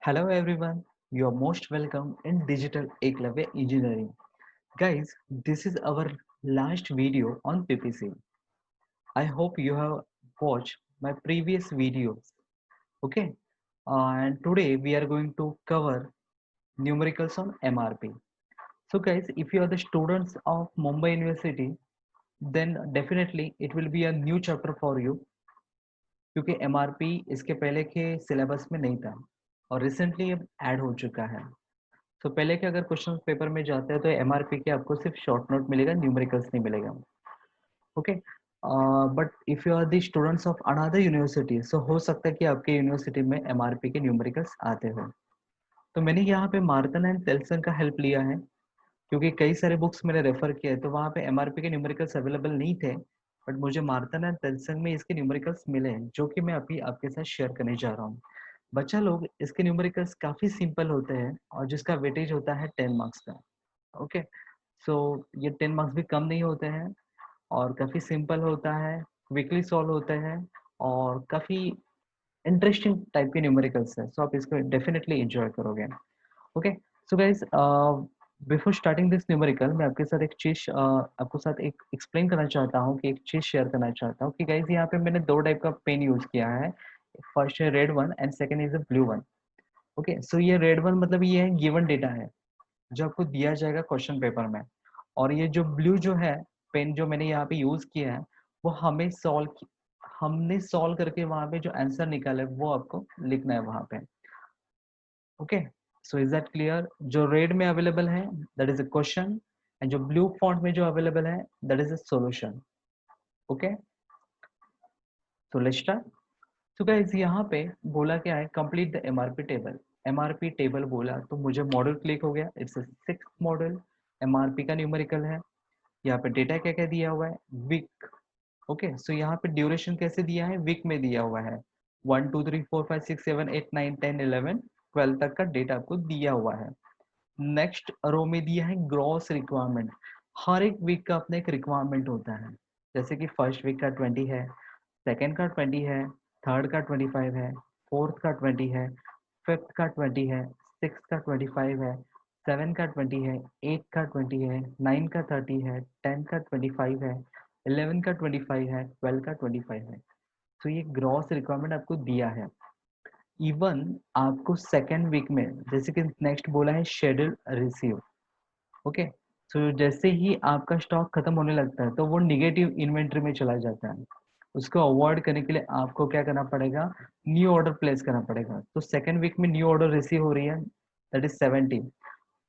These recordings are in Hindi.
Hello everyone, you are most welcome in Digital Eklavya Engineering. Guys, this is our last video on PPC. I hope you have watched my previous videos. Okay, and today we are going to cover numericals on MRP. So guys, if you are the students of Mumbai University, then definitely it will be a new chapter for you क्योंकि MRP इसके पहले के सिलेबस में नहीं था और रिसेंटली अब ऐड हो चुका है. तो पहले के अगर क्वेश्चन पेपर में जाते हैं तो एमआरपी के आपको सिर्फ शॉर्ट नोट मिलेगा, न्यूमेरिकल्स नहीं मिलेगा. Okay, but if you are the students of another university, so हो सकता है कि आपके यूनिवर्सिटी में एमआरपी के न्यूमेरिकल्स आते हो. तो मैंने यहाँ पे मार्तन एंड टेल्सन का हेल्प लिया है क्योंकि कई सारे बुक्स मैंने रेफर किए तो वहाँ पे एमआरपी के न्यूमेरिकल्स अवेलेबल नहीं थे, बट मुझे मार्तन एंड टेल्सन में इसके न्यूमेरिकल्स मिले हैं जो कि मैं अभी आपके साथ शेयर करने जा रहा हूँ. बच्चा लोग, इसके न्यूमेरिकल्स काफ़ी सिंपल होते हैं और जिसका वेटेज होता है 10 मार्क्स का. ओके, सो ये 10 मार्क्स भी कम नहीं होते हैं और काफ़ी सिंपल होता है, क्विकली सॉल्व होते हैं और काफ़ी इंटरेस्टिंग टाइप के न्यूमेरिकल्स है. सो आप इसको डेफिनेटली एंजॉय करोगे. Okay, so guys, before starting this numerical मैं आपके साथ एक चीज़ आपको साथ एक एक्सप्लेन करना चाहता हूँ कि एक चीज़ शेयर करना चाहता हूँ कि गाइज यहाँ पे मैंने दो टाइप का पेन यूज़ किया है. फर्स्ट है red one and second is a blue one. Okay, so ये रेड वन मतलब ये है गिवन डेटा है जो आपको दिया जाएगा क्वेश्चन पेपर में, और ये जो ब्लू जो है पेन जो मैंने यहाँ पे यूज किया है वो हमने सॉल्व करके वहां पे जो आंसर निकाला है वो आपको लिखना है वहां पे. Okay, so is that clear? जो रेड में अवेलेबल है that is a question and जो ब्लू फॉन्ट में जो अवेलेबल है that is a solution. Okay, so let's start. तो गाइस यहाँ पे बोला क्या है, complete the MRP table. MRP table बोला तो मुझे मॉडल क्लिक हो गया. इट्स 6th मॉडल, एमआरपी का न्यूमेरिकल है. यहाँ पे डेटा क्या क्या दिया हुआ है, वीक. ओके, सो यहाँ पे ड्यूरेशन कैसे दिया है, वीक में दिया हुआ है. 1 2 3 4 5 6 7 8 9 10 11 12 तक का डेटा आपको दिया हुआ है. नेक्स्ट रो में दिया है ग्रॉस रिक्वायरमेंट. हर एक वीक का अपना एक रिक्वायरमेंट होता है. जैसे कि फर्स्ट वीक का 20 है, सेकेंड का 20 है, थर्ड का 25 है, फोर्थ का 20 है, फिफ्थ का 20 है, सिक्स का 25 है, सेवन का 20 है, एट का 20 है, नाइन का 30 है, 10 का 25 है, 11 का 25 है, 12 का 25 है. तो ये ग्रॉस रिक्वायरमेंट आपको दिया है. इवन आपको सेकेंड वीक में जैसे कि नेक्स्ट बोला है शेड्यूल रिसीव. ओके, सो जैसे ही आपका स्टॉक खत्म होने लगता है तो वो निगेटिव इन्वेंट्री में चला जाता है. उसको अवॉइड करने के लिए आपको क्या करना पड़ेगा, न्यू ऑर्डर प्लेस करना पड़ेगा. तो सेकेंड वीक में न्यू ऑर्डर रिसीव हो रही है दैट इज 70,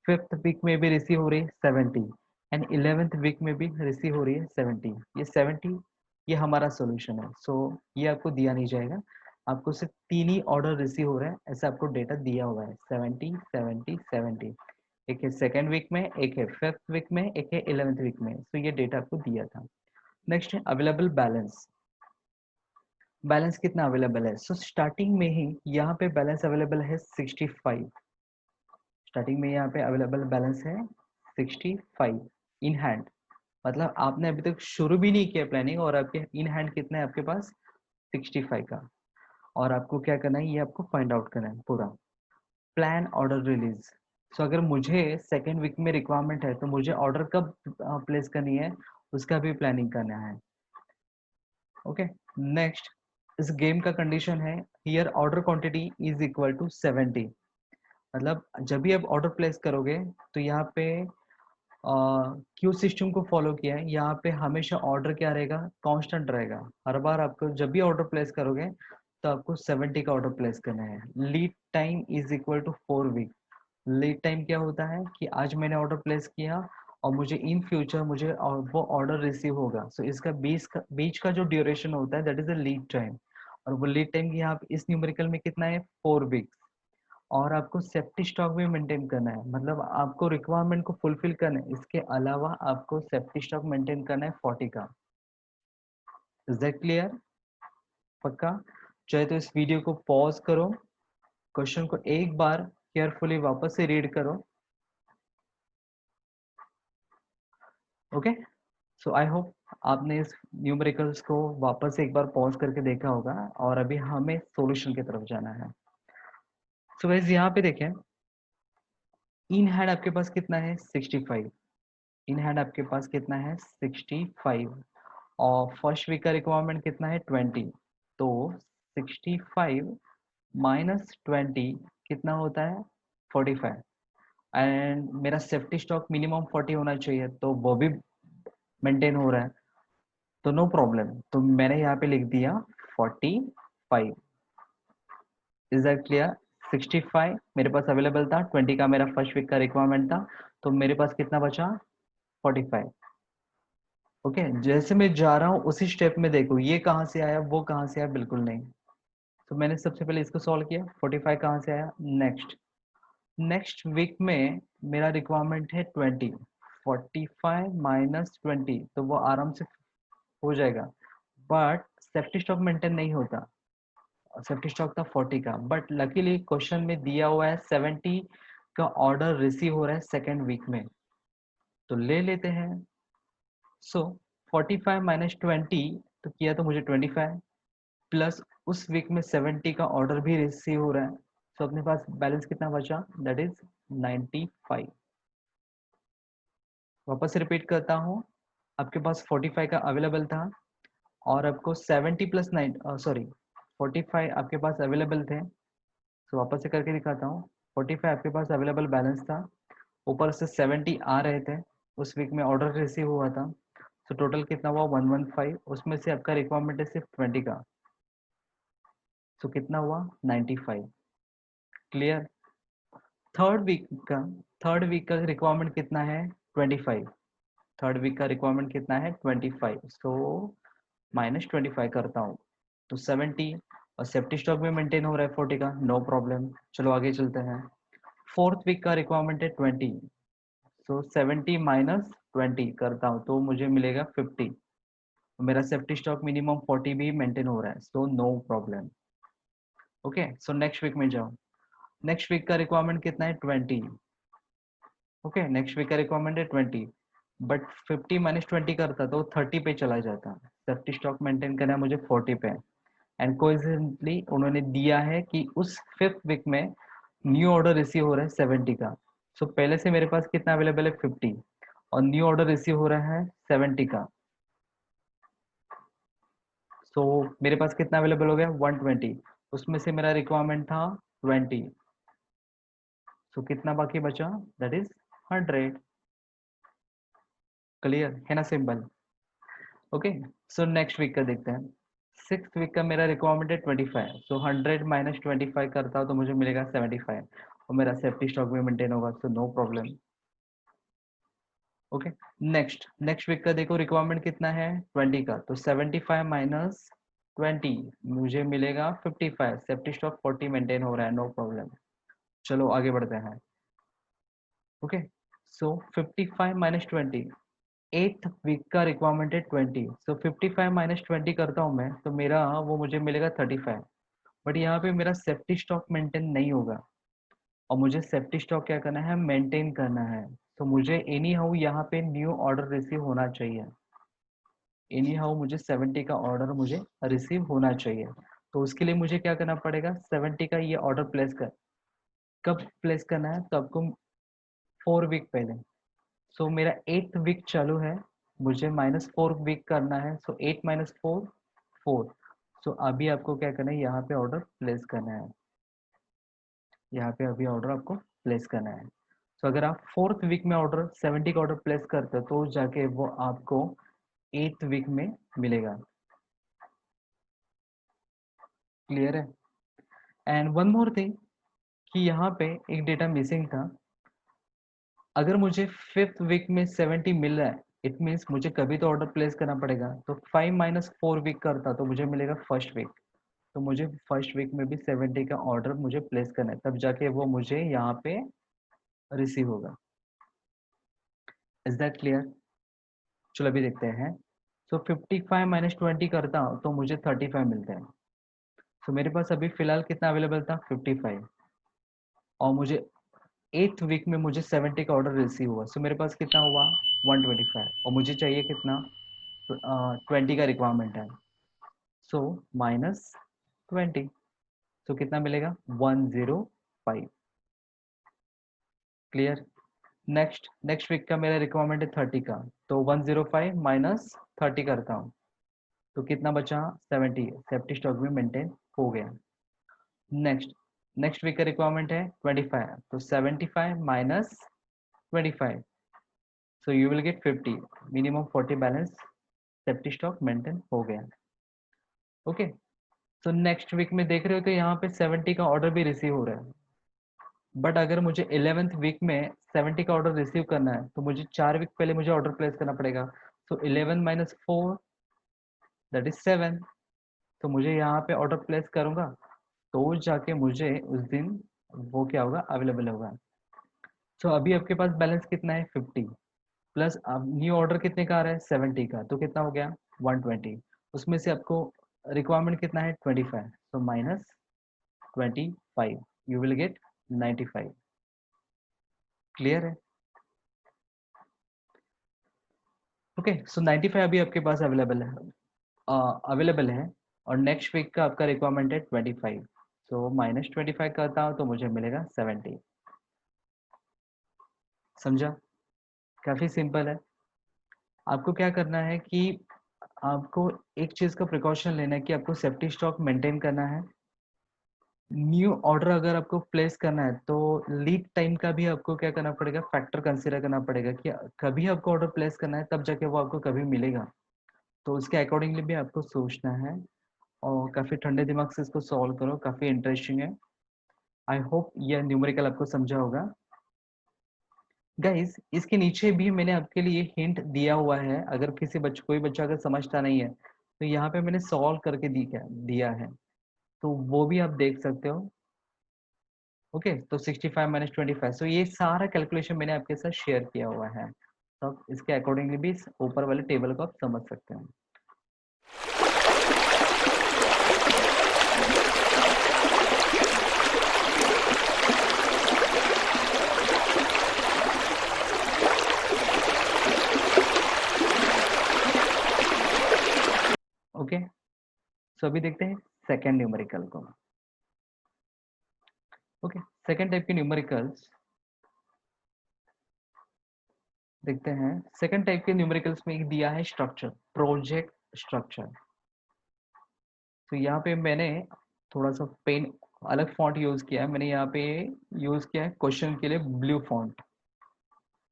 फिफ्थ वीक में भी रिसीव हो रही है 70 एंड 11th वीक में भी रिसीव हो रही है 70. ये 70 ये हमारा सोल्यूशन है. सो ये आपको दिया नहीं जाएगा, आपको सिर्फ तीन ही ऑर्डर रिसीव हो रहा है ऐसा आपको डेटा दिया हुआ है, 70 70 70. एक है सेकेंड वीक में, एक है फिफ्थ वीक में, एक है 11th वीक में. तो ये डेटा आपको दिया था. नेक्स्ट है अवेलेबल बैलेंस. बैलेंस कितना अवेलेबल है, सो स्टार्टिंग में ही यहाँ पे बैलेंस अवेलेबल है 65. स्टार्टिंग में यहाँ पे अवेलेबल बैलेंस है 65 इन हैंड. मतलब आपने अभी तक शुरू भी नहीं किया प्लानिंग और आपके इन हैंड कितना है आपके पास 65 का. और आपको क्या करना है, ये आपको फाइंड आउट करना है पूरा. Plan order release. सो अगर मुझे सेकेंड वीक में रिक्वायरमेंट है तो मुझे ऑर्डर कब प्लेस करनी है उसका भी प्लानिंग करना है. ओके, नेक्स्ट इस गेम का कंडीशन है here order quantity is equal to 70. मतलब जब भी आप ऑर्डर प्लेस करोगे तो यहाँ पे क्यू सिस्टम को फॉलो किया है. यहाँ पे हमेशा ऑर्डर क्या रहेगा, कांस्टेंट रहेगा. हर बार आपको जब भी ऑर्डर प्लेस करोगे तो आपको 70 का ऑर्डर प्लेस करना है. Lead time is equal to 4 week. Lead time क्या होता है कि आज मैंने ऑर्डर प्लेस किया और मुझे इन फ्यूचर मुझे वो ऑर्डर रिसीव होगा. सो इसका बीच का जो ड्यूरेशन होता है that is the lead time. और वो लीड टाइम यहाँ पे इस न्यूमेरिकल में कितना है, 4 वीक. और आपको सेफ्टी स्टॉक भी मेंटेन करना है, मतलब आपको रिक्वायरमेंट को फुलफिल करना है. इसके अलावा आपको सेफ्टी स्टॉक मेंटेन करना है 40 का. Is that clear? पक्का? चाहे तो इस वीडियो को पॉज करो, क्वेश्चन को एक बार केयरफुली वापस से रीड करो. ओके, सो आई होप आपने इस न्यूमेरिकल्स को वापस से एक बार पॉज करके देखा होगा और अभी हमें सॉल्यूशन की तरफ जाना है. सो गाइस यहाँ पे देखें, इन हैंड आपके पास कितना है 65, इन हैंड आपके पास कितना है 65, और फर्स्ट वीक का रिक्वायरमेंट कितना है 20, तो 65 माइनस 20 कितना होता है 45, एंड मेरा सेफ्टी स्टॉक मिनिमम 40 होना चाहिए, तो वो भी मेंटेन हो रहा है, तो नो प्रॉब्लम, तो मैंने यहाँ पे लिख दिया 45। Is that clear? 65 मेरे पास अवेलेबल था, 20 का मेरा फर्स्ट वीक का रिक्वायरमेंट था, तो मेरे पास कितना बचा 45। ओके, जैसे मैं जा रहा हूँ उसी स्टेप में देखो ये कहाँ से आया वो कहाँ से आया, बिल्कुल नहीं। तो मैंने सबसे पहले इसको सॉल्व किया, 45 कहाँ से आया, नेक्स्ट नेक्स्ट वीक में मेरा रिक्वायरमेंट है 20, 45 माइनस 20, तो वो आराम से हो जाएगा, बट सेफ्टी स्टॉक मेंटेन नहीं होता, सेफ्टी स्टॉक था 40 का, बट लकीली क्वेश्चन में दिया हुआ है 70 का ऑर्डर रिसीव हो रहा है सेकेंड वीक में, तो ले लेते हैं। सो 45 माइनस 20 तो किया तो मुझे 25, प्लस उस वीक में 70 का ऑर्डर भी रिसीव हो रहा है, तो अपने पास बैलेंस कितना बचा, दैट इज 95। वापस से रिपीट करता हूँ, आपके पास 45 का अवेलेबल था, और आपको 70 प्लस 9 सॉरी 45 आपके पास अवेलेबल थे, तो वापस से करके दिखाता हूँ। 45 आपके पास अवेलेबल बैलेंस था, ऊपर से 70 आ रहे थे, उस वीक में ऑर्डर रिसीव हुआ था, तो टोटल कितना हुआ 115, उसमें से आपका रिक्वायरमेंट है सिर्फ 20 का, तो कितना हुआ 95। क्लियर? थर्ड वीक का थर्ड वीक का रिक्वायरमेंट कितना है 25, थर्ड वीक का रिक्वायरमेंट कितना है 25, सो माइनस 25 करता हूँ, तो 70, और सेफ्टी स्टॉक में मेंटेन हो रहा है 40 का, नो प्रॉब्लम। चलो आगे चलते हैं, फोर्थ वीक का रिक्वायरमेंट है 20, सो 70 माइनस 20 करता हूँ तो मुझे मिलेगा 50, मेरा सेफ्टी स्टॉक मिनिमम 40 भी मेंटेन हो रहा है, so no problem. Okay, so next week में जाओ, नेक्स्ट वीक का रिक्वायरमेंट कितना है 20, ओके, नेक्स्ट वीक का रिक्वायरमेंट है 20, बट 50 माइनस 20 करता तो 30 पे चला जाता, सेफ्टी स्टॉक मेंटेन करना है मुझे 40 पे, एंड कोइंसिडेंटली उन्होंने दिया है कि उस फिफ्थ वीक में न्यू ऑर्डर रिसीव हो रहा है 70 का, सो पहले से मेरे पास कितना अवेलेबल है 50, और न्यू ऑर्डर रिसीव हो रहा है 70 का, सो मेरे पास कितना अवेलेबल हो गया 120, उसमें से मेरा रिक्वायरमेंट था 20, सो कितना बाकी बचा, दैट इज 100। क्लियर है ना, simple. Okay, so next week का देखते हैं, सिक्स वीक का मेरा रिक्वायरमेंट है 25, सो 100 माइनस 25 करता हूँ तो मुझे मिलेगा 75, और मेरा सेफ्टी स्टॉक भी मेंटेन होगा, so no problem. Okay, next next week का देखो रिक्वायरमेंट कितना है 20 का, तो 75 माइनस 20 मुझे मिलेगा 55, सेफ्टी स्टॉक 40 मेंटेन हो रहा है, नो प्रॉब्लम। चलो आगे बढ़ते हैं। ओके, सो 55 माइनस 20, एट्थ वीक का रिक्वायरमेंट है 20, सो 55 माइनस 20 करता हूँ मैं, तो मेरा वो मुझे मिलेगा 35, बट यहाँ पे मेरा सेफ्टी स्टॉक मेंटेन नहीं होगा, और मुझे सेफ्टी स्टॉक क्या करना है मेंटेन करना है, तो मुझे एनी हाउ यहाँ पे न्यू ऑर्डर रिसीव होना चाहिए, एनी हाउ मुझे 70 का ऑर्डर मुझे रिसीव होना चाहिए, तो उसके लिए मुझे क्या करना पड़ेगा 70 का ये ऑर्डर प्लेस कर, कब प्लेस करना है, तो आपको 4 वीक पहले, सो मेरा 8th वीक चालू है, मुझे -4 वीक करना है, सो 8 माइनस 4 4, सो अभी आपको क्या करना है यहाँ पे ऑर्डर प्लेस करना है, यहाँ पे अभी ऑर्डर आपको प्लेस करना है, सो अगर आप फोर्थ वीक में ऑर्डर 70 का ऑर्डर प्लेस करते हो तो जाके वो आपको 8th वीक में मिलेगा। क्लियर है? एंड वन मोर थिंग, कि यहाँ पे एक डेटा मिसिंग था, अगर मुझे फिफ्थ वीक में 70 मिल रहा है, इट मीन्स मुझे कभी तो ऑर्डर प्लेस करना पड़ेगा, तो 5 माइनस 4 वीक करता तो मुझे मिलेगा फर्स्ट वीक, तो मुझे फर्स्ट वीक में भी 70 का ऑर्डर मुझे प्लेस करना है, तब जाके वो मुझे यहाँ पे रिसीव होगा। Is that clear? चलो अभी देखते हैं, सो 55 माइनस 20 करता हूँ तो मुझे 35 मिलते हैं, सो मेरे पास अभी फिलहाल कितना अवेलेबल था 55, और मुझे 8th वीक में मुझे 70 का ऑर्डर रिसीव हुआ, सो मेरे पास कितना हुआ 125, और मुझे चाहिए कितना 20 का रिक्वायरमेंट है, सो -20, तो कितना मिलेगा 10, 5। क्लियर। नेक्स्ट वीक का मेरा रिक्वायरमेंट है 30 का, तो 105 माइनस 30 करता हूँ, तो कितना बचा 70। सेफ्टी स्टॉक भी मेंटेन हो गया। नेक्स्ट वीक का रिक्वायरमेंट है 25, तो 75 minus 25, so you will get 50। Minimum 40 balance safety stock maintain हो गया। ओके, तो नेक्स्ट वीक में देख रहे हो तो यहाँ पे 70 का ऑर्डर भी रिसीव हो रहा है, बट अगर मुझे 11th वीक में 70 का ऑर्डर रिसीव करना है तो मुझे 4 वीक पहले मुझे ऑर्डर प्लेस करना पड़ेगा। सो 11 माइनस 4 दैट इज 7। तो मुझे यहाँ पे ऑर्डर प्लेस करूंगा तो जाके मुझे उस दिन वो क्या होगा, अवेलेबल होगा। सो अभी आपके पास बैलेंस कितना है 50, प्लस अब न्यू ऑर्डर कितने का आ रहा है 70 का, तो कितना हो गया 120। उसमें से आपको रिक्वायरमेंट कितना है 25, तो minus 25 you will get 95। Clear है। ओके, सो 95 अभी आपके पास अवेलेबल है और नेक्स्ट वीक का आपका रिक्वायरमेंट है 25, सो माइनस 25 करता हूँ तो मुझे मिलेगा 70। समझा, काफ़ी सिंपल है। आपको क्या करना है कि आपको एक चीज़ का प्रिकॉशन लेना है कि आपको सेफ्टी स्टॉक मेंटेन करना है। न्यू ऑर्डर अगर आपको प्लेस करना है तो लीड टाइम का भी आपको क्या करना पड़ेगा, फैक्टर कंसीडर करना पड़ेगा कि कभी आपको ऑर्डर प्लेस करना है तब जाके वो आपको कभी मिलेगा, तो उसके अकॉर्डिंगली भी आपको सोचना है। और काफ़ी ठंडे दिमाग से इसको सॉल्व करो, काफ़ी इंटरेस्टिंग है। आई होप यह न्यूमेरिकल आपको समझा होगा। गाइस इसके नीचे भी मैंने आपके लिए हिंट दिया हुआ है, अगर कोई बच्चा अगर समझता नहीं है तो यहाँ पे मैंने सॉल्व करके दिया है, तो वो भी आप देख सकते हो। ओके, तो 65 माइनस 25, सो ये सारा कैलकुलेशन मैंने आपके साथ शेयर किया हुआ है, तो आप इसके अकॉर्डिंगली भी इस ऊपर वाले टेबल को आप समझ सकते हैं। ओके, सो अभी देखते हैं सेकेंड न्यूमेरिकल को। ओके, सेकेंड टाइप के न्यूमेरिकल्स देखते हैं। सेकेंड टाइप के न्यूमेरिकल्स में एक दिया है स्ट्रक्चर, प्रोजेक्ट स्ट्रक्चर। तो यहाँ पे मैंने थोड़ा सा पेन अलग फॉन्ट यूज किया है, मैंने यहाँ पे यूज किया है क्वेश्चन के लिए ब्लू फॉन्ट,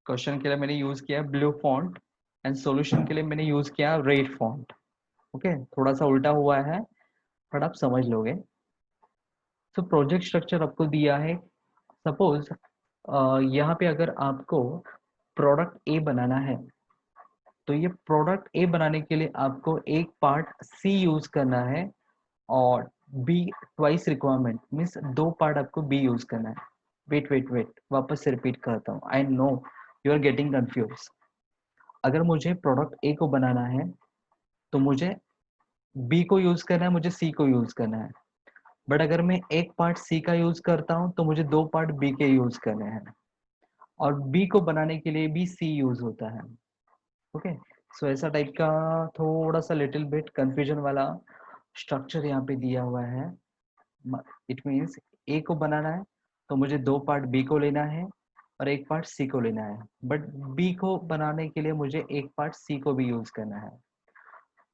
क्वेश्चन के लिए मैंने यूज किया है ब्लू फॉन्ट एंड सॉल्यूशन के लिए मैंने यूज किया रेड फॉन्ट। ओके, थोड़ा सा उल्टा हुआ है बट आप समझ लोगे। तो प्रोजेक्ट स्ट्रक्चर आपको दिया है, सपोज यहाँ पे अगर आपको प्रोडक्ट ए बनाना है तो ये प्रोडक्ट ए बनाने के लिए आपको एक पार्ट सी यूज करना है और बी ट्वाइस रिक्वायरमेंट मीन्स दो पार्ट आपको बी यूज करना है। वेट वापस से रिपीट करता हूँ, I know you are getting confuse. अगर मुझे प्रोडक्ट ए को बनाना है तो मुझे बी को यूज करना है, मुझे सी को यूज करना है, बट अगर मैं एक पार्ट सी का यूज करता हूँ तो मुझे दो पार्ट बी के यूज करने हैं, और बी को बनाने के लिए भी सी यूज होता है। ओके, सो ऐसा टाइप का थोड़ा सा लिटिल बिट कंफ्यूजन वाला स्ट्रक्चर यहाँ पे दिया हुआ है। इट मीन्स ए को बनाना है तो मुझे दो पार्ट बी को लेना है और एक पार्ट सी को लेना है, बट बी को बनाने के लिए मुझे एक पार्ट सी को भी यूज करना है।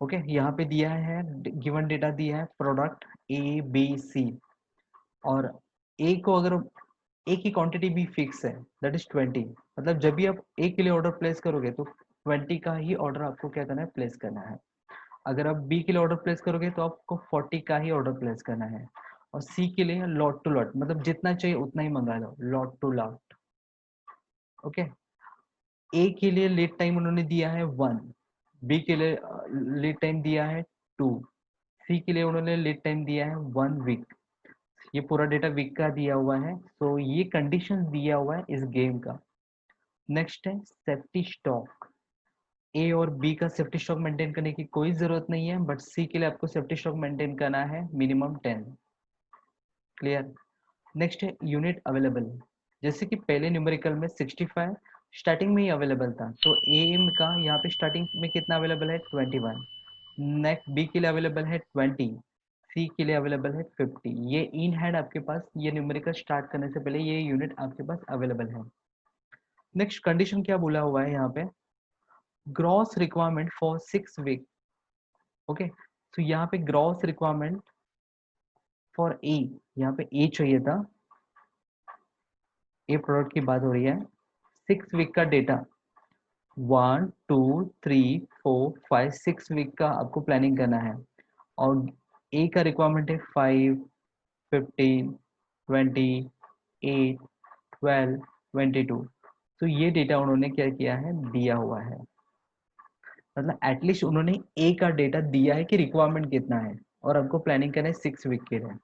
ओके, यहाँ पे दिया है गिवन डेटा दिया है प्रोडक्ट ए बी सी, और ए को अगर ए की क्वांटिटी भी फिक्स है दैट इज 20, मतलब जब भी आप ए के लिए ऑर्डर प्लेस करोगे तो 20 का ही ऑर्डर आपको क्या करना है, प्लेस करना है। अगर आप बी के लिए ऑर्डर प्लेस करोगे तो आपको 40 का ही ऑर्डर प्लेस करना है, और सी के लिए लॉट टू लॉट, मतलब जितना चाहिए उतना ही मंगा लो, लॉट टू लॉट। ओके, ए के लिए लीड टाइम उन्होंने दिया है 1, बी के लिए लीड टाइम दिया है 2, सी के लिए उन्होंने लीड टाइम दिया है 1 वीक। ये पूरा डेटा वीक का दिया हुआ है, तो ये कंडीशन दिया हुआ है इस गेम का। नेक्स्ट है सेफ्टी स्टॉक। ए और बी का सेफ्टी स्टॉक मेंटेन करने की कोई जरूरत नहीं है, बट सी के लिए आपको सेफ्टी स्टॉक मेंटेन करना है मिनिमम 10। क्लियर। नेक्स्ट है यूनिट अवेलेबल। जैसे कि पहले न्यूमेरिकल में 65 स्टार्टिंग में ही अवेलेबल था, तो ए का यहाँ पे स्टार्टिंग में कितना अवेलेबल है 21। नेक्स्ट बी के लिए अवेलेबल है 20, सी के लिए अवेलेबल है 50। ये इन हैंड आपके पास, ये न्यूमेरिकल स्टार्ट करने से पहले ये यूनिट आपके पास अवेलेबल है। नेक्स्ट कंडीशन क्या बोला हुआ है यहाँ पे, gross requirement for 6 week. Okay, तो यहाँ पे ग्रॉस रिक्वायरमेंट फॉर ए, यहाँ पे ए चाहिए था, ए प्रोडक्ट की बात हो रही है। 6 वीक का डेटा, 1 2 3 4 5 6 वीक का आपको प्लानिंग करना है। और ए का रिक्वायरमेंट है 5 15 20 8 12 22। तो ये डेटा उन्होंने क्या किया है, दिया हुआ है। मतलब एटलीस्ट उन्होंने ए का डेटा दिया है कि रिक्वायरमेंट कितना है, और आपको प्लानिंग करना है 6 वीक के लिए।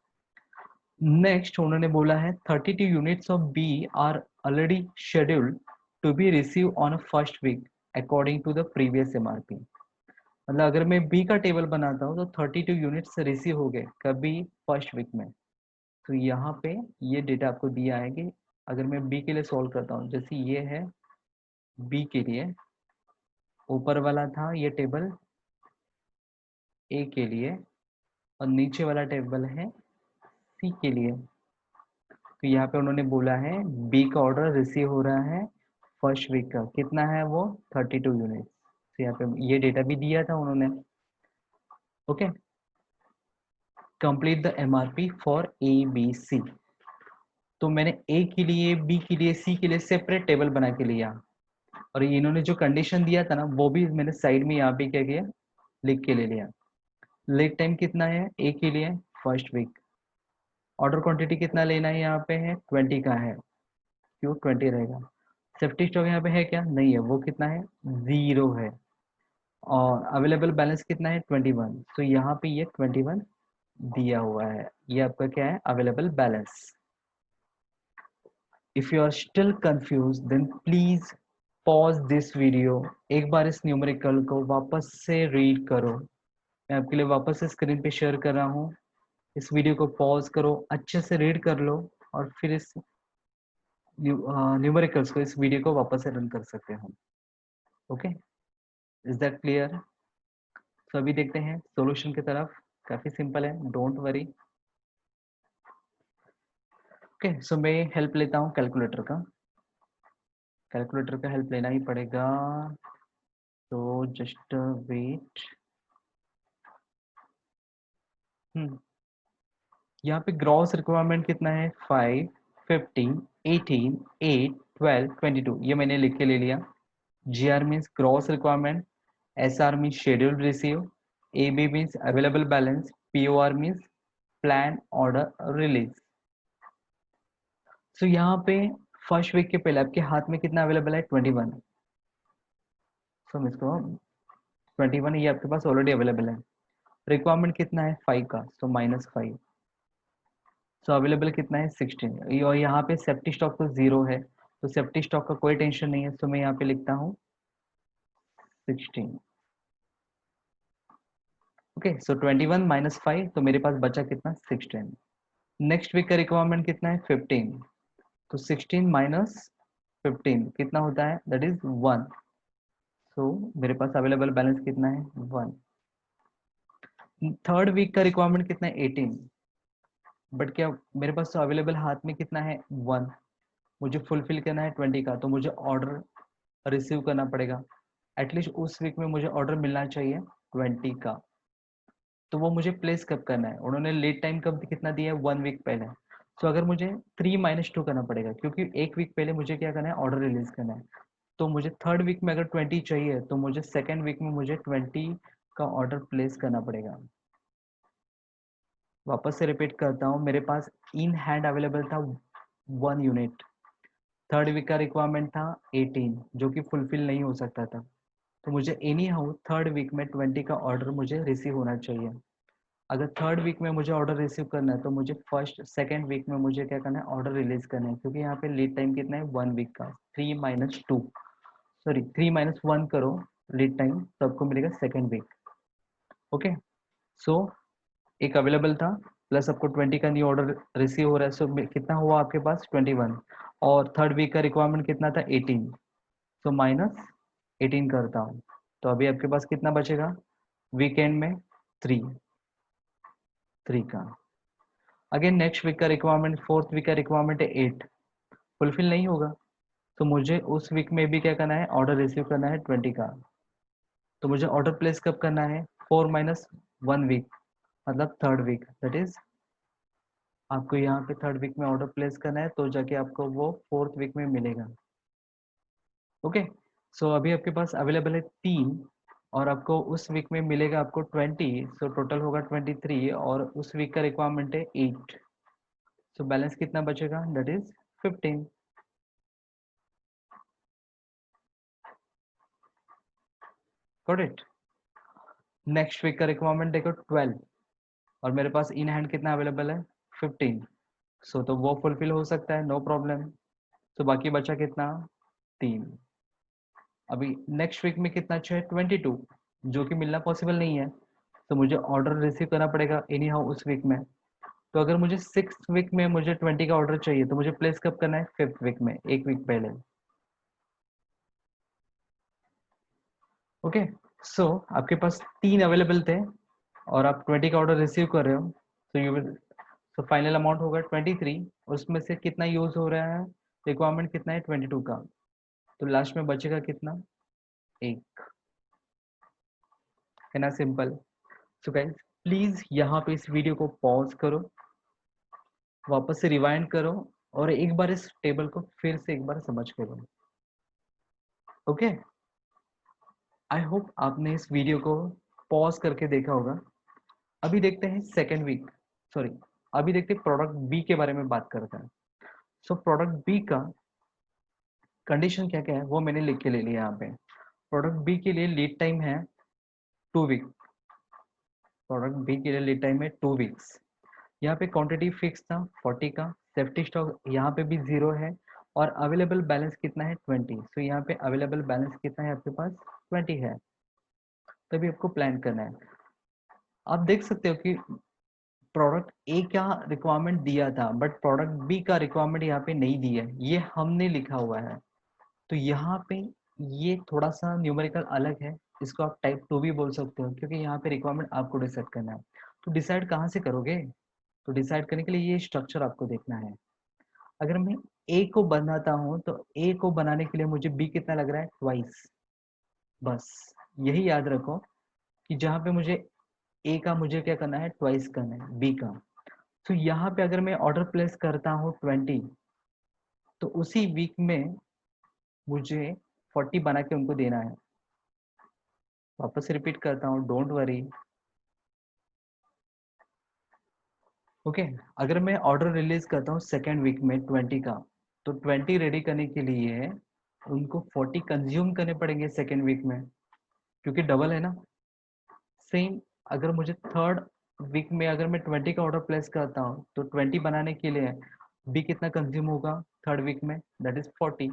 नेक्स्ट उन्होंने बोला है 32 units of B are already scheduled to be receive on first week according to the previous MRP. मतलब अगर मैं बी का टेबल बनाता हूँ तो 32 यूनिट्स रिसीव हो गए कभी, फर्स्ट वीक में। तो यहाँ पे ये डेटा आपको दिया है कि अगर मैं बी के लिए सॉल्व करता हूँ, जैसे ये है बी के लिए, ऊपर वाला था ये टेबल ए के लिए, और नीचे वाला टेबल है सी के लिए। तो यहाँ पे उन्होंने बोला है बी का ऑर्डर रिसीव हो रहा है फर्स्ट वीक का, कितना है वो 32 यूनिट। तो यहाँ पे ये डेटा भी दिया था उन्होंने। Okay, complete the MRP for A B C. तो मैंने ए के लिए, बी के लिए, सी के लिए सेपरेट टेबल बना के लिया, और इन्होंने जो कंडीशन दिया था ना वो भी मैंने साइड में यहाँ पे क्या किया, लिख के ले लिया। लीड टाइम कितना है ए के लिए, फर्स्ट वीक। ऑर्डर क्वांटिटी कितना लेना है, यहाँ पे है 20 का है, क्यों 20 रहेगा। सेफ्टी स्टॉक यहाँ पे है क्या, नहीं है, वो कितना है 0 है। और अवेलेबल बैलेंस कितना है 21। तो यहाँ पे ये 21 दिया हुआ है, ये आपका क्या है available balance. If you are still confuse then please pause this video, एक बार इस न्यूमेरिकल को वापस से रीड करो। मैं आपके लिए वापस से स्क्रीन पे शेयर कर रहा हूँ, इस वीडियो को पॉज करो, अच्छे से रीड कर लो, और फिर इस न्यूमेरिकल्स को, इस वीडियो को वापस से रन कर सकते हो। Okay, is that clear? तो अभी देखते हैं सॉल्यूशन की तरफ, काफी सिंपल है, डोंट वरी। ओके, सो मैं हेल्प लेता हूँ कैलकुलेटर का, कैलकुलेटर का हेल्प लेना ही पड़ेगा, तो जस्ट वेट। यहाँ पे ग्रॉस रिक्वायरमेंट कितना है 5 15 18 8 12 22, ये मैंने लिख के ले लिया। GR means gross requirement, SR means scheduled receive, AB means available balance, POR means plan order release. So यहाँ पे फर्स्ट वीक के पहले आपके हाथ में कितना अवेलेबल है 21। सो हम इसको 21, ये आपके पास ऑलरेडी अवेलेबल है। रिक्वायरमेंट कितना है 5 का, सो -5। सो अवेलेबल कितना है 16, और यहाँ पे सेफ्टी स्टॉक तो 0 है, तो सेफ्टी स्टॉक का कोई टेंशन नहीं है। सो मैं यहाँ पे लिखता हूँ 16। ओके, सो 21 -5, तो मेरे पास बचा कितना 16। नेक्स्ट वीक का रिक्वायरमेंट कितना है 15, तो 16 -15 कितना होता है, दैट इज 1। सो मेरे पास अवेलेबल बैलेंस कितना है 1। थर्ड वीक का रिक्वायरमेंट कितना है 18, बट क्या मेरे पास तो अवेलेबल हाथ में कितना है 1, मुझे फुलफिल करना है 20 का, तो मुझे ऑर्डर रिसीव करना पड़ेगा। एटलीस्ट उस वीक में मुझे ऑर्डर मिलना चाहिए 20 का। तो वो मुझे प्लेस कब करना है, उन्होंने लीड टाइम कब कितना दिया है 1 वीक पहले। सो अगर मुझे 3 - 2 करना पड़ेगा, क्योंकि एक वीक पहले मुझे क्या करना है, ऑर्डर रिलीज करना है। तो मुझे थर्ड वीक में अगर 20 चाहिए, तो मुझे सेकेंड वीक में मुझे 20 का ऑर्डर प्लेस करना पड़ेगा। वापस से रिपीट करता हूँ, मेरे पास इन हैंड अवेलेबल था 1 यूनिट, थर्ड वीक का रिक्वायरमेंट था 18, जो कि फुलफिल नहीं हो सकता था। तो मुझे एनी हाउ थर्ड वीक में 20 का ऑर्डर मुझे रिसीव होना चाहिए। अगर थर्ड वीक में मुझे ऑर्डर रिसीव करना है, तो मुझे फर्स्ट सेकेंड वीक में मुझे क्या करना है, ऑर्डर रिलीज करना है, क्योंकि यहाँ पे लीड टाइम कितना है 1 वीक का। 3 - 2, सॉरी 3 - 1 करो लीड टाइम, तो आपको मिलेगा सेकेंड वीक। ओके, सो एक अवेलेबल था, प्लस आपको 20 का न्यू ऑर्डर रिसीव हो रहा है, सो कितना हुआ आपके पास 21, और थर्ड वीक का रिक्वायरमेंट कितना था 18, सो -18 करता हूँ। तो अभी आपके पास कितना बचेगा वीकेंड में 3। 3 का। अगेन नेक्स्ट वीक का रिक्वायरमेंट, फोर्थ वीक का रिक्वायरमेंट है 8, फुलफिल नहीं होगा, तो मुझे उस वीक में भी क्या करना है, ऑर्डर रिसीव करना है 20 का। तो मुझे ऑर्डर प्लेस कब करना है, 4 माइनस 1 वीक, मतलब थर्ड वीक, दैट इज आपको यहाँ पे थर्ड वीक में ऑर्डर प्लेस करना है, तो जाके आपको वो फोर्थ वीक में मिलेगा। ओके, सो अभी आपके पास अवेलेबल है 3, और आपको उस वीक में मिलेगा आपको 20, सो टोटल होगा 23, और उस वीक का रिक्वायरमेंट है 8, सो बैलेंस कितना बचेगा, that is 15। Got it. Next week का रिक्वायरमेंट देखो 12, और मेरे पास इन हैंड कितना अवेलेबल है, 15, सो तो वो फुलफिल हो सकता है, नो प्रॉब्लम। तो बाकी बचा कितना, 3। अभी नेक्स्ट वीक में कितना चाहिए, 22, जो कि मिलना पॉसिबल नहीं है, तो मुझे ऑर्डर रिसीव करना पड़ेगा एनी हाउ उस वीक में। तो अगर मुझे 6th वीक में मुझे 20 का ऑर्डर चाहिए, तो मुझे प्लेस कब करना है, 5th वीक में, एक वीक पहले। ओके, सो आपके पास 3 अवेलेबल थे, और आप 20 का ऑर्डर रिसीव कर रहे हो, तो यू विल, तो फाइनल अमाउंट होगा 23, उसमें से कितना यूज हो रहा है, रिक्वायरमेंट कितना है 22 का, तो लास्ट में बचेगा कितना, 1, है ना, सिंपल। सो गाइस प्लीज यहाँ पे इस वीडियो को पॉज करो, वापस से रिवाइंड करो, और एक बार इस टेबल को फिर से एक बार समझ के लो। ओके, आई होप आपने इस वीडियो को पॉज करके देखा होगा। अभी देखते हैं सेकेंड वीक, सॉरी, अभी देखते हैं प्रोडक्ट बी के बारे में बात करते हैं। सो प्रोडक्ट बी का कंडीशन क्या क्या है वो मैंने लिख के ले लिया यहाँ पे। प्रोडक्ट बी के लिए लीड टाइम है 2 वीक, प्रोडक्ट बी के लिए लीड टाइम है 2 वीक्स। यहाँ पे क्वांटिटी फिक्स था 40 का, सेफ्टी स्टॉक यहाँ पे भी 0 है, और अवेलेबल बैलेंस कितना है 20, सो यहाँ पे अवेलेबल बैलेंस कितना है आपके पास, 20 है। तभी आपको प्लान करना है। आप देख सकते हो कि प्रोडक्ट ए का रिक्वायरमेंट दिया था, बट प्रोडक्ट बी का रिक्वायरमेंट यहाँ पे नहीं दिया है, ये हमने लिखा हुआ है। तो यहाँ पे ये थोड़ा सा न्यूमेरिकल अलग है, इसको आप टाइप 2 भी बोल सकते हो, क्योंकि यहाँ पे रिक्वायरमेंट आपको डिसाइड करना है। तो डिसाइड कहाँ से करोगे, तो डिसाइड करने के लिए ये स्ट्रक्चर आपको देखना है। अगर मैं ए को बनाता हूँ, तो ए को बनाने के लिए मुझे बी कितना लग रहा है, ट्वाइस, बस यही याद रखो कि जहाँ पे मुझे ए का मुझे क्या करना है, ट्वाइस करना है बी का। तो यहाँ पे अगर मैं ऑर्डर प्लेस करता हूँ 20, तो उसी वीक में मुझे 40 बना के उनको देना है। वापस रिपीट करता हूँ, डोंट वरी। ओके, अगर मैं ऑर्डर रिलीज करता हूँ सेकेंड वीक में 20 का, तो 20 रेडी करने के लिए उनको 40 कंज्यूम करने पड़ेंगे सेकेंड वीक में, क्योंकि डबल है ना। सेम अगर मुझे थर्ड वीक में अगर मैं 20 का ऑर्डर प्लेस करता हूँ, तो 20 बनाने के लिए बी कितना कंज्यूम होगा थर्ड वीक में, that is 40।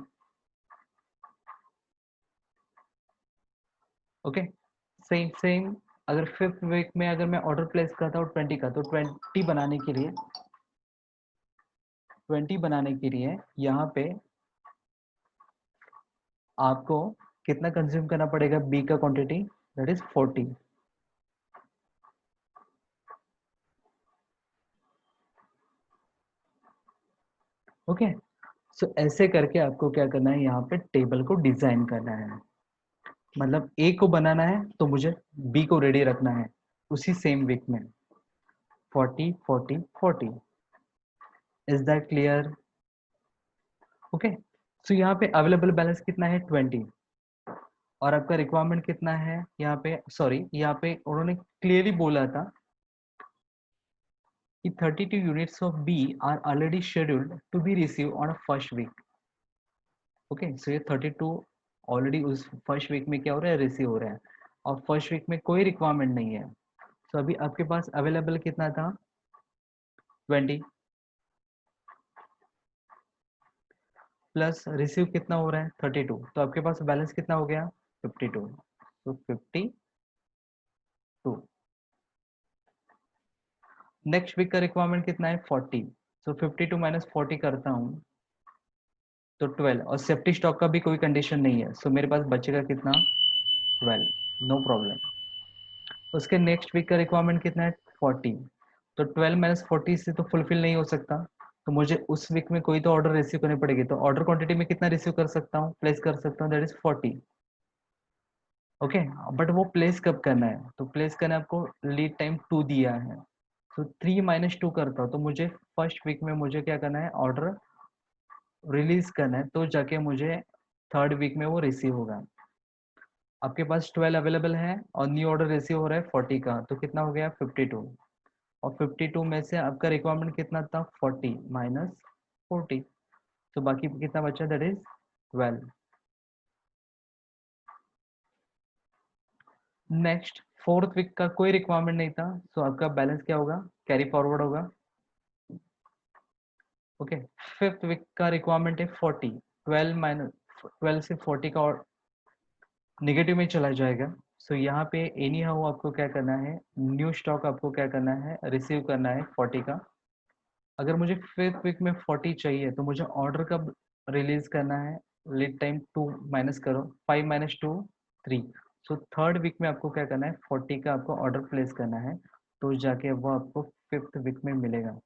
Okay, same same अगर फिफ्थ वीक में अगर मैं ऑर्डर प्लेस करता हूँ 20 का, तो 20 बनाने के लिए यहाँ पे आपको कितना कंज्यूम करना पड़ेगा बी का क्वांटिटी, दैट इज 40। ओके, सो ऐसे करके आपको क्या करना है, यहाँ पे टेबल को डिजाइन करना है। मतलब ए को बनाना है तो मुझे बी को रेडी रखना है उसी सेम वीक में, 40 40 40। Is that clear? ओके, सो यहाँ पे अवेलेबल बैलेंस कितना है 20, और आपका रिक्वायरमेंट कितना है यहाँ पे, सॉरी यहाँ पे उन्होंने क्लियरली बोला था कि 32 units of B are already scheduled to be receive on a first week. Okay, so ये 32 ऑलरेडी उस फर्स्ट वीक में क्या हो रहा है, रिसीव हो रहा है, और फर्स्ट वीक में कोई रिक्वायरमेंट नहीं है। तो अभी आपके पास अवेलेबल कितना था, 20, प्लस रिसीव कितना हो रहा है 32, तो आपके पास बैलेंस कितना हो गया 52, तो 52। नेक्स्ट वीक का रिक्वायरमेंट कितना है 40, सो 52 माइनस 40 करता हूँ तो 12, और सेफ्टी स्टॉक का भी कोई कंडीशन नहीं है, सो मेरे पास बचेगा कितना 12, नो प्रॉब्लम। उसके नेक्स्ट वीक का रिक्वायरमेंट कितना है 40, तो 12 माइनस 40 से तो फुलफिल नहीं हो सकता, तो मुझे उस वीक में कोई तो ऑर्डर रिसीव करनी पड़ेगी। तो ऑर्डर क्वांटिटी में कितना रिसीव कर सकता हूँ, प्लेस कर सकता हूँ, दैट इज 40। ओके, बट वो प्लेस कब करना है, तो प्लेस करना है आपको लीड टाइम 2 दिया है, तो 3 माइनस 2 करता हूँ, तो मुझे फर्स्ट वीक में मुझे क्या करना है, ऑर्डर रिलीज करना है, तो जाके मुझे थर्ड वीक में वो रिसीव होगा। आपके पास 12 अवेलेबल है और न्यू ऑर्डर रिसीव हो रहा है 40 का, तो कितना हो गया 52। और 52 में से आपका रिक्वायरमेंट कितना था, 40 माइनस 40, तो बाकी कितना बचा, that is 12। Next fourth week का कोई रिक्वायरमेंट नहीं था, तो आपका बैलेंस क्या होगा, कैरी फॉरवर्ड होगा। ओके, फिफ्थ वीक का रिक्वायरमेंट है 40, 12 माइनस 12 से 40 का और नेगेटिव में चला जाएगा। सो यहाँ पे एनी हाउ आपको क्या करना है, न्यू स्टॉक आपको क्या करना है, रिसीव करना है 40 का। अगर मुझे फिफ्थ वीक में 40 चाहिए, तो मुझे ऑर्डर कब रिलीज करना है, लीड टाइम 2 माइनस करो, 5 माइनस 2 3। सो थर्ड वीक में आपको क्या करना है, 40 का आपको ऑर्डर प्लेस करना है, तो जाके वो आपको फिफ्थ वीक में मिलेगा।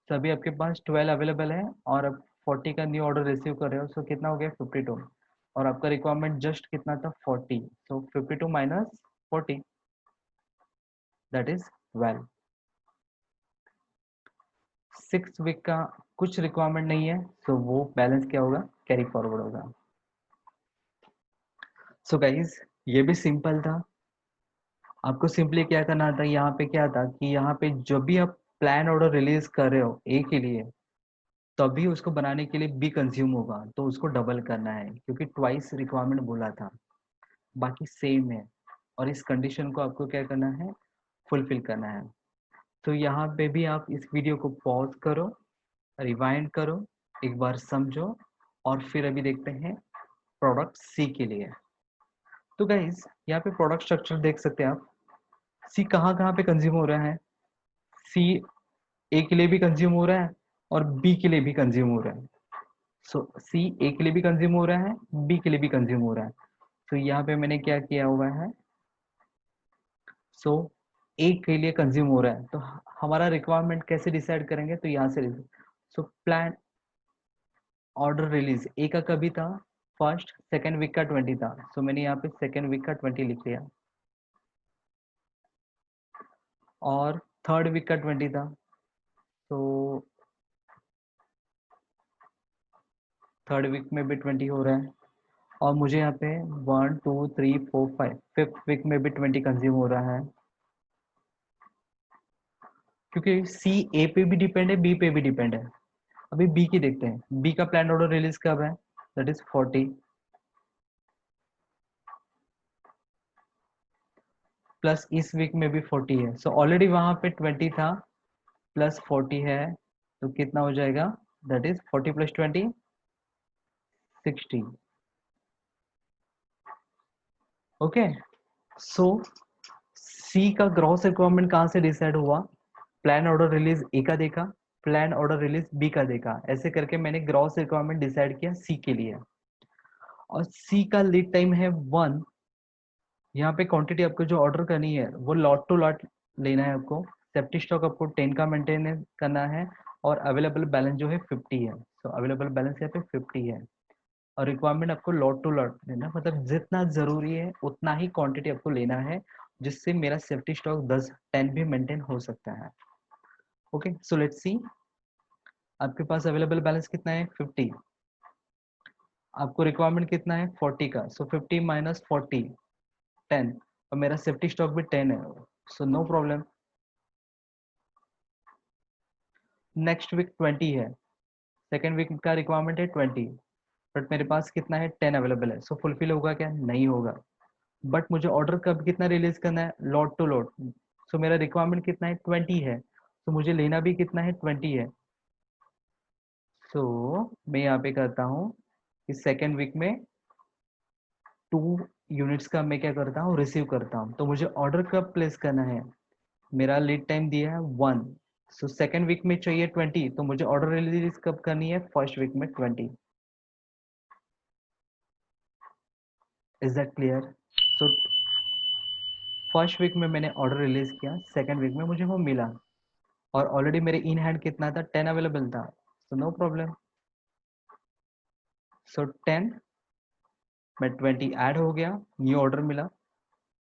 तो अभी आपके पास 12 अवेलेबल है और अब 40 का न्यू ऑर्डर रिसीव कर रहे हो, सो कितना हो गया 52, और आपका रिक्वायरमेंट जस्ट कितना था 40, so 52 minus 40, that is 12। Six week का कुछ रिक्वायरमेंट नहीं है, सो वो बैलेंस क्या होगा, कैरी फॉरवर्ड होगा। सो गाइज ये भी सिंपल था। आपको सिंपली क्या करना था, यहाँ पे क्या था कि यहाँ पे जब भी आप प्लान ऑर्डर रिलीज कर रहे हो ए के लिए, तभी उसको बनाने के लिए बी कंज्यूम होगा, तो उसको डबल करना है, क्योंकि ट्वाइस रिक्वायरमेंट बोला था, बाकी सेम है, और इस कंडीशन को आपको क्या करना है, फुलफिल करना है। तो यहाँ पे भी आप इस वीडियो को पॉज करो, रिवाइंड करो, एक बार समझो, और फिर अभी देखते हैं प्रोडक्ट सी के लिए। तो गाइज यहाँ पे प्रोडक्ट स्ट्रक्चर देख सकते हैं आप, सी कहाँ कहाँ पे कंज्यूम हो रहा है, सी ए के लिए भी कंज्यूम हो रहा है और बी के लिए भी कंज्यूम हो रहा है। सो सी ए के लिए भी कंज्यूम हो रहा है, बी के लिए भी कंज्यूम हो रहा है। तो यहाँ पे मैंने क्या किया हुआ है, सो ए के लिए कंज्यूम हो रहा है, तो हमारा रिक्वायरमेंट कैसे डिसाइड करेंगे, तो यहाँ से so plan order release a का कभी था, फर्स्ट सेकेंड वीक का 20 था, सो मैंने यहाँ पे सेकेंड वीक का 20 लिख लिया, और थर्ड वीक का 20 था, तो थर्ड वीक में भी 20 हो रहा है, और मुझे यहाँ पे 1 2 3 4 5 फिफ्थ वीक में भी 20 कंज्यूम हो रहा है, क्योंकि सी ए पे भी डिपेंड है, बी पे भी डिपेंड है। अभी बी की देखते हैं, बी का प्लान ऑर्डर रिलीज कब है, दैट इज 40, प्लस इस वीक में भी 40 है, सो ऑलरेडी वहां पे 20 था, प्लस 40 है, तो कितना हो जाएगा, दैट इज 40 प्लस 20 60। ओके, सो सी का ग्रॉस रिक्वायरमेंट कहाँ से डिसाइड हुआ, प्लान ऑर्डर रिलीज ए का देखा, प्लान ऑर्डर रिलीज बी का देखा, ऐसे करके मैंने ग्रॉस रिक्वायरमेंट डिसाइड किया सी के लिए। और सी का लीड टाइम है 1, यहाँ पे क्वांटिटी आपको जो ऑर्डर करनी है वो लॉट टू लॉट लेना है आपको, सेफ्टी स्टॉक आपको 10 का मेंटेन करना है, और अवेलेबल बैलेंस जो है 50 है, तो अवेलेबल बैलेंस यहाँ पे 50 है, और रिक्वायरमेंट आपको लॉट टू लॉट लेना, मतलब जितना जरूरी है उतना ही क्वांटिटी आपको लेना है, जिससे मेरा सेफ्टी स्टॉक 10 भी मेंटेन हो सकता है। ओके, सो लेट्स सी, आपके पास अवेलेबल बैलेंस कितना है 50, आपको रिक्वायरमेंट कितना है 40 का, सो 50 माइनस 40 10, और मेरा सेफ्टी स्टॉक भी 10 है, so no problem. Next week 20 है, सेकेंड वीक का रिक्वायरमेंट है 20, बट मेरे पास कितना है 10 अवेलेबल है, सो फुलफिल होगा क्या, नहीं होगा। बट मुझे ऑर्डर कब कितना रिलीज करना है, लॉट टू लॉट, सो मेरा रिक्वायरमेंट कितना है 20 है, तो मुझे लेना भी कितना है 20 है, सो मैं यहाँ पे करता हूँ कि सेकेंड वीक में 2 यूनिट्स का मैं क्या करता हूँ, रिसीव करता हूँ, तो मुझे ऑर्डर कब प्लेस करना है, मेरा लीड टाइम दिया है 1, सो सेकेंड वीक में चाहिए 20, तो मुझे ऑर्डर रिलीज कब करनी है, फर्स्ट वीक में 20। Is that clear. So first week में मैंने ऑर्डर रिलीज किया, सेकेंड वीक में मुझे वो मिला, और ऑलरेडी मेरे इन हैंड कितना था, 10 अवेलेबल था, सो नो प्रॉब्लम। सो 10 में 20 ऐड हो गया, न्यू ऑर्डर मिला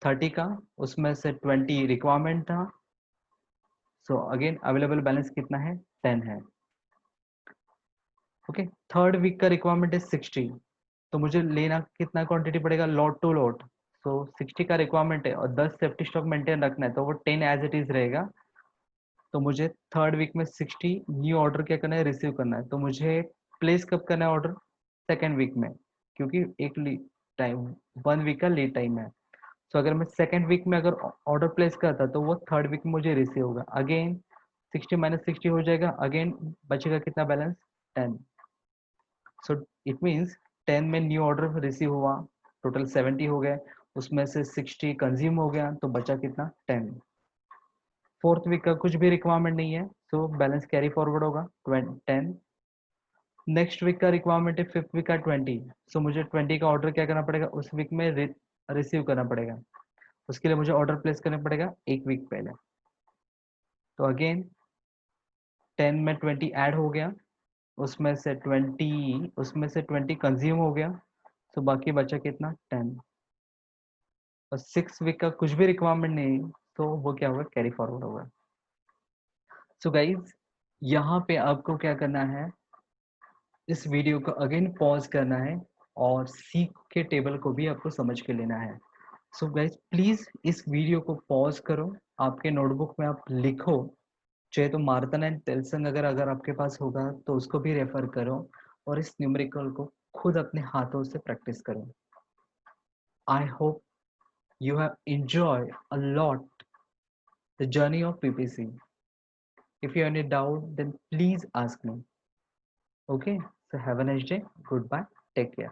30 का, उसमें से 20 रिक्वायरमेंट था, सो अगेन अवेलेबल बैलेंस कितना है, 10 है। ओके, थर्ड वीक का रिक्वायरमेंट है 60, तो मुझे लेना कितना क्वांटिटी पड़ेगा, लॉट टू लॉट। सो 60 का रिक्वायरमेंट है और 10 सेफ्टी स्टॉक मेंटेन रखना है, तो वो 10 एज इट इज रहेगा। तो मुझे थर्ड वीक में 60 न्यू ऑर्डर क्या करना है, रिसीव करना है। तो मुझे प्लेस कब करना है ऑर्डर, सेकेंड वीक में, क्योंकि एक टाइम 1 वीक का लीड टाइम है। सो अगर मैं सेकेंड वीक में अगर ऑर्डर प्लेस करता तो वो थर्ड वीक में मुझे रिसीव होगा। अगेन 60 माइनस 60 हो जाएगा, अगेन बचेगा कितना बैलेंस, 10। सो इट मीन्स 10 में न्यू ऑर्डर रिसीव हुआ, टोटल 70 हो गए, उसमें से 60 कंज्यूम हो गया, तो बचा कितना, 10। फोर्थ वीक का कुछ भी रिक्वायरमेंट नहीं है, सो बैलेंस कैरी फॉरवर्ड होगा 10। नेक्स्ट वीक का रिक्वायरमेंट है फिफ्थ वीक का 20, सो मुझे 20 का ऑर्डर क्या करना पड़ेगा, उस वीक में रिसीव करना पड़ेगा। उसके लिए मुझे ऑर्डर प्लेस करना पड़ेगा एक वीक पहले। तो अगेन 10 में 20 ऐड हो गया, उसमें से 20 कंज्यूम हो गया, तो बाकी बचा कितना, 10। और 6 वीक का कुछ भी रिक्वायरमेंट नहीं, तो वो क्या होगा, कैरी फॉरवर्ड होगा। सो गाइज, यहाँ पे आपको क्या करना है, इस वीडियो को अगेन पॉज करना है और सीख के टेबल को भी आपको समझ के लेना है। सो गाइज प्लीज इस वीडियो को पॉज करो, आपके नोटबुक में आप लिखो, चाहे तो मार्तन एंड टेल्सन अगर आपके पास होगा तो उसको भी रेफर करो, और इस न्यूमेरिकल को खुद अपने हाथों से प्रैक्टिस करो। I hope you have enjoyed a lot the journey of PPC. If you have any doubt, then please ask me. Okay, so have a nice day. Goodbye. Take care.